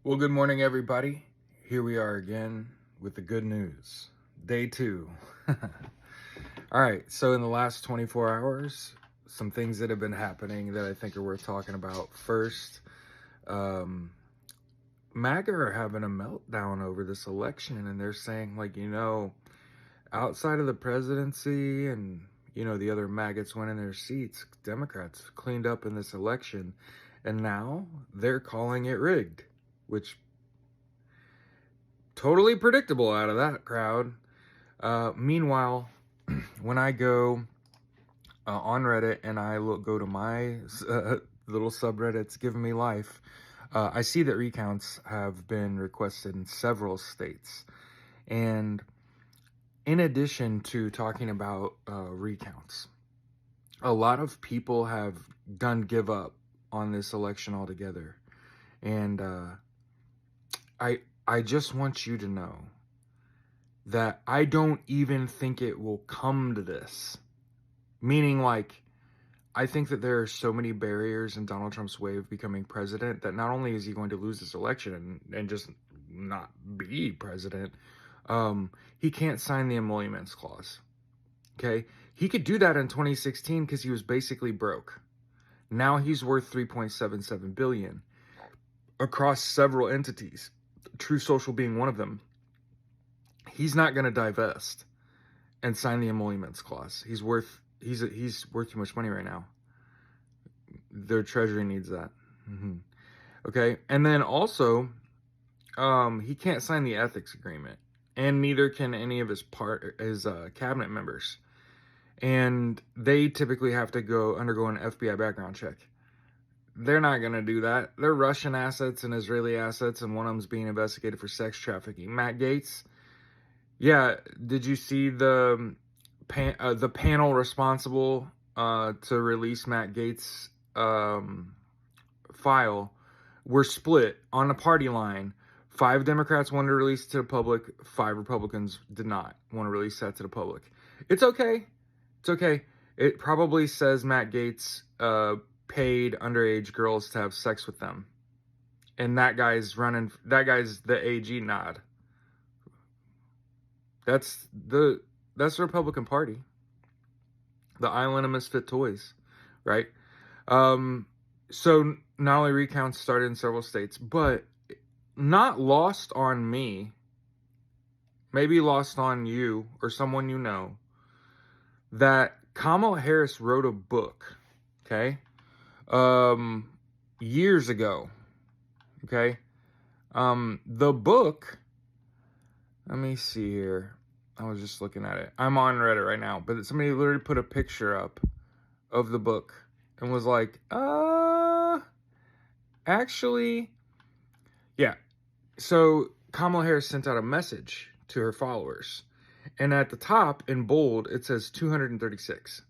Well, good morning, everybody. Here we are again with the good news. Day 2. All right, so in the last 24 hours, some things that have been happening that I think are worth talking about. First, MAGA are having a meltdown over this election, and they're saying, outside of the presidency and, the other maggots winning their seats, Democrats cleaned up in this election, and now they're calling it rigged, which totally predictable out of that crowd. Meanwhile, when I go on Reddit and I go to my little subreddits giving me life, I see that recounts have been requested in several states. And in addition to talking about recounts, a lot of people have done give up on this election altogether. And I just want you to know that I don't even think it will come to this. Meaning, I think that there are so many barriers in Donald Trump's way of becoming president that not only is he going to lose this election and just not be president, he can't sign the emoluments clause. Okay? He could do that in 2016 because he was basically broke. Now he's worth $3.77 billion across several entities, True Social being one of them. He's not going to divest and sign the emoluments clause. He's worth too much money right now. Their treasury needs that. Okay, and then also, he can't sign the ethics agreement, and neither can any of his cabinet members, and they typically have to undergo an FBI background check. They're not going to do that. They're Russian assets and Israeli assets, and one of them's being investigated for sex trafficking. Matt Gaetz. Yeah, did you see the panel responsible to release Matt Gaetz' file were split on a party line? 5 Democrats wanted to release it to the public. 5 Republicans did not want to release that to the public. It's okay. It's okay. It probably says Matt Gaetz paid underage girls to have sex with them, and that guy's the AG nod. That's the Republican Party. The island of misfit toys, right? So not only recounts started in several states, but not lost on me, maybe lost on you or someone you know, that Kamala Harris wrote a book, okay? Years ago, okay? The book, let me see here. I was just looking at it. I'm on Reddit right now, but somebody literally put a picture up of the book and was like, actually, yeah. So Kamala Harris sent out a message to her followers, and at the top in bold, it says 236.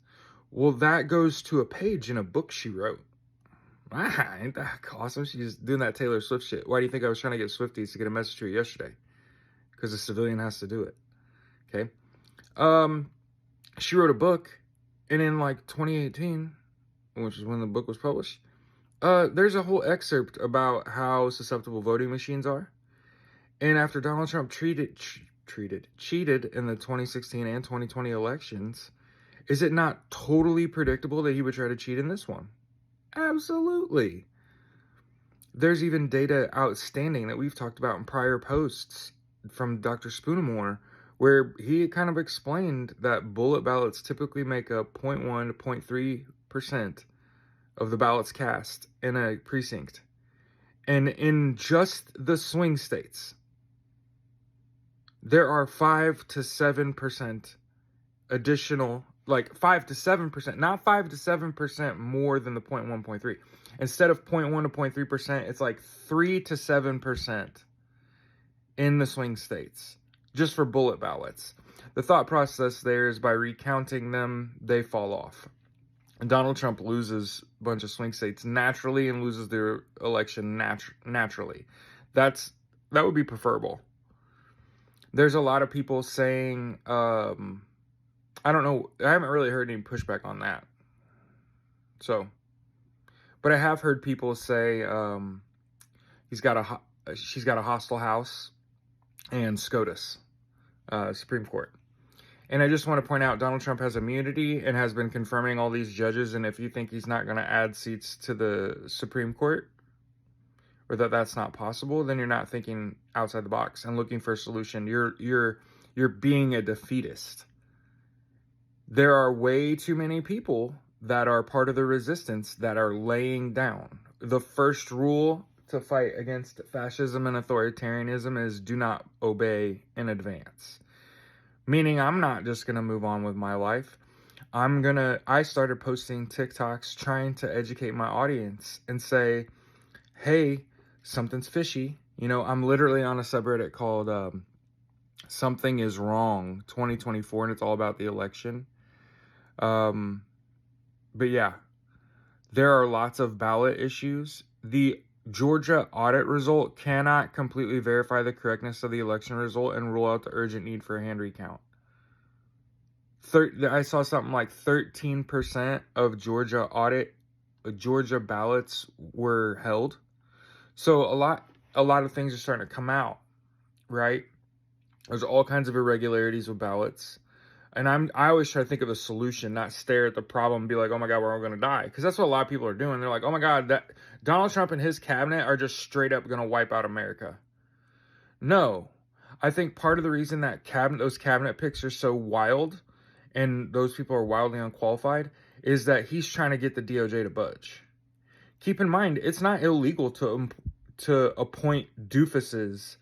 Well, that goes to a page in a book she wrote. Ain't that awesome? She's doing that Taylor Swift shit. Why do you think I was trying to get Swifties to get a message to her yesterday? Because a civilian has to do it. Okay. She wrote a book, and in 2018, which is when the book was published, there's a whole excerpt about how susceptible voting machines are. And after Donald Trump cheated in the 2016 and 2020 elections, is it not totally predictable that he would try to cheat in this one? Absolutely. There's even data outstanding that we've talked about in prior posts from Dr. Spoonamore, where he kind of explained that bullet ballots typically make up 0.1 to 0.3% of the ballots cast in a precinct. And in just the swing states, there are 5 to 7% additional, 5 to 7%, not 5 to 7% more than the 0.1, 0.3. Instead of 0.1 to 0.3%, it's 3 to 7% in the swing states, just for bullet ballots. The thought process there is by recounting them, they fall off. And Donald Trump loses a bunch of swing states naturally and loses their election naturally. That would be preferable. There's a lot of people saying, I don't know, I haven't really heard any pushback on that. So, but I have heard people say he's got she's got a hostile house, and SCOTUS, Supreme Court. And I just want to point out, Donald Trump has immunity and has been confirming all these judges. And if you think he's not going to add seats to the Supreme Court, or that that's not possible, then you're not thinking outside the box and looking for a solution. You're being a defeatist. There are way too many people that are part of the resistance that are laying down. The first rule to fight against fascism and authoritarianism is do not obey in advance. Meaning I'm not just going to move on with my life. I started posting TikToks trying to educate my audience and say, hey, something's fishy. You know, I'm literally on a subreddit called Something is Wrong 2024, and it's all about the election. But yeah, there are lots of ballot issues. The Georgia audit result cannot completely verify the correctness of the election result and rule out the urgent need for a hand recount. I saw something like 13% of Georgia ballots were held. So a lot of things are starting to come out, right? There's all kinds of irregularities with ballots. And I always try to think of a solution, not stare at the problem and be like, oh my God, we're all going to die. Because that's what a lot of people are doing. They're like, oh my God, that Donald Trump and his cabinet are just straight up going to wipe out America. No. I think part of the reason that those cabinet picks are so wild and those people are wildly unqualified is that he's trying to get the DOJ to budge. Keep in mind, it's not illegal to appoint doofuses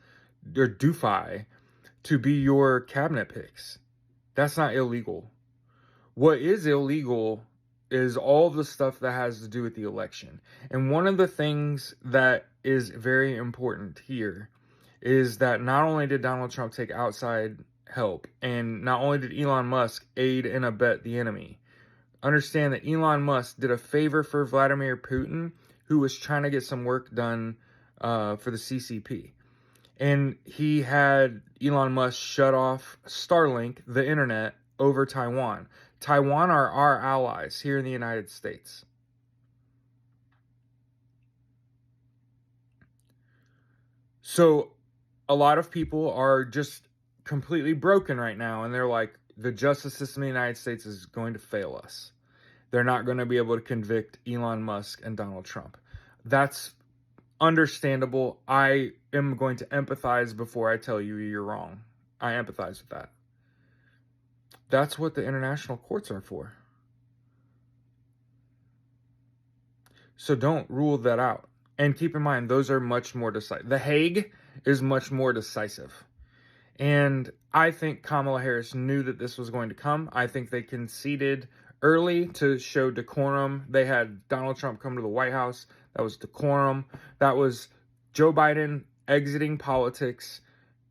or doofi to be your cabinet picks. That's not illegal. What is illegal is all the stuff that has to do with the election. And one of the things that is very important here is that not only did Donald Trump take outside help, and not only did Elon Musk aid and abet the enemy, understand that Elon Musk did a favor for Vladimir Putin, who was trying to get some work done for the CCP. And he had Elon Musk shut off Starlink, the internet, over Taiwan. Taiwan are our allies here in the United States. So a lot of people are just completely broken right now. And they're like, the justice system in the United States is going to fail us. They're not going to be able to convict Elon Musk and Donald Trump. That's understandable. I am going to empathize before I tell you you're wrong. I empathize with that. That's what the international courts are for. So don't rule that out. And keep in mind, those are much more decisive. The Hague is much more decisive. And I think Kamala Harris knew that this was going to come. I think they conceded early to show decorum. They had Donald Trump come to the White House. That was decorum. That was Joe Biden exiting politics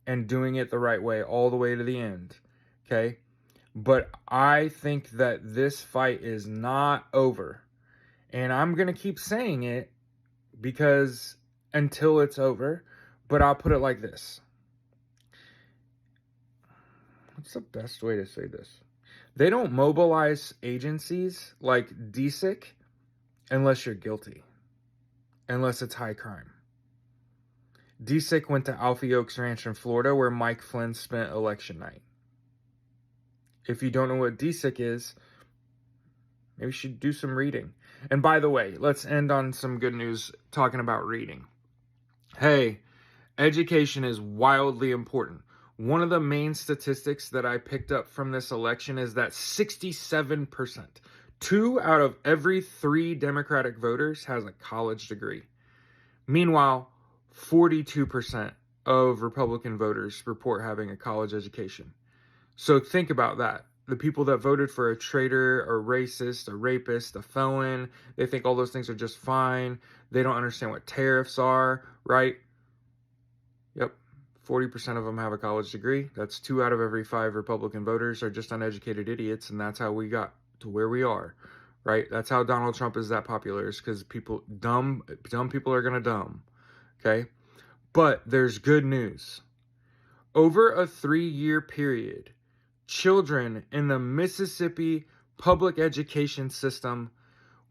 and doing it the right way all the way to the end. Okay? But I think that this fight is not over. And I'm going to keep saying it because until it's over. But I'll put it like this. What's the best way to say this? They don't mobilize agencies like DSIC unless you're guilty. Unless it's high crime. DSIC went to Alfie Oaks Ranch in Florida where Mike Flynn spent election night. If you don't know what DSIC is, maybe you should do some reading. And by the way, let's end on some good news talking about reading. Hey, education is wildly important. One of the main statistics that I picked up from this election is that 67%, 2 out of every 3 Democratic voters has a college degree. Meanwhile, 42% of Republican voters report having a college education. So think about that. The people that voted for a traitor, a racist, a rapist, a felon, they think all those things are just fine. They don't understand what tariffs are, right? Yep. 40% of them have a college degree. That's 2 out of every 5 Republican voters are just uneducated idiots, and that's how we got to where we are, right? That's how Donald Trump is that popular, is because dumb people are gonna dumb, okay? But there's good news. Over a 3-year period, children in the Mississippi public education system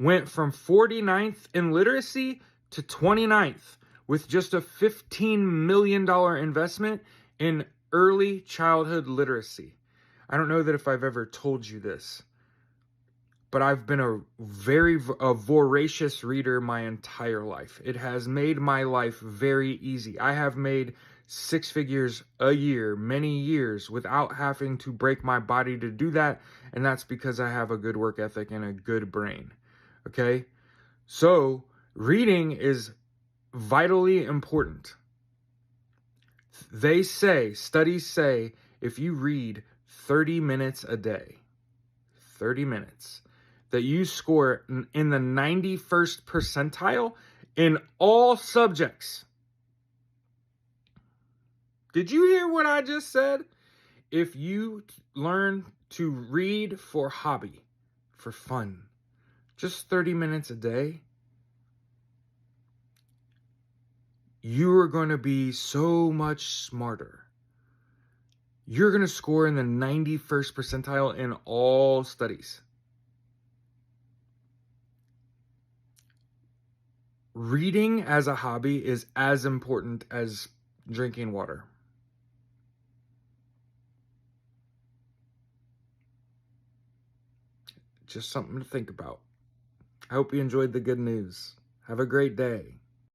went from 49th in literacy to 29th. with just a $15 million investment in early childhood literacy. I don't know that if I've ever told you this, but I've been a very voracious reader my entire life. It has made my life very easy. I have made 6 figures a year, many years, without having to break my body to do that, and that's because I have a good work ethic and a good brain. Okay? So, reading is vitally important. Studies say, if you read 30 minutes a day, 30 minutes, that you score in the 91st percentile in all subjects. Did you hear what I just said? If you learn to read for hobby, for fun, just 30 minutes a day, you are going to be so much smarter. You're going to score in the 91st percentile in all studies. Reading as a hobby is as important as drinking water. Just something to think about. I hope you enjoyed the good news. Have a great day.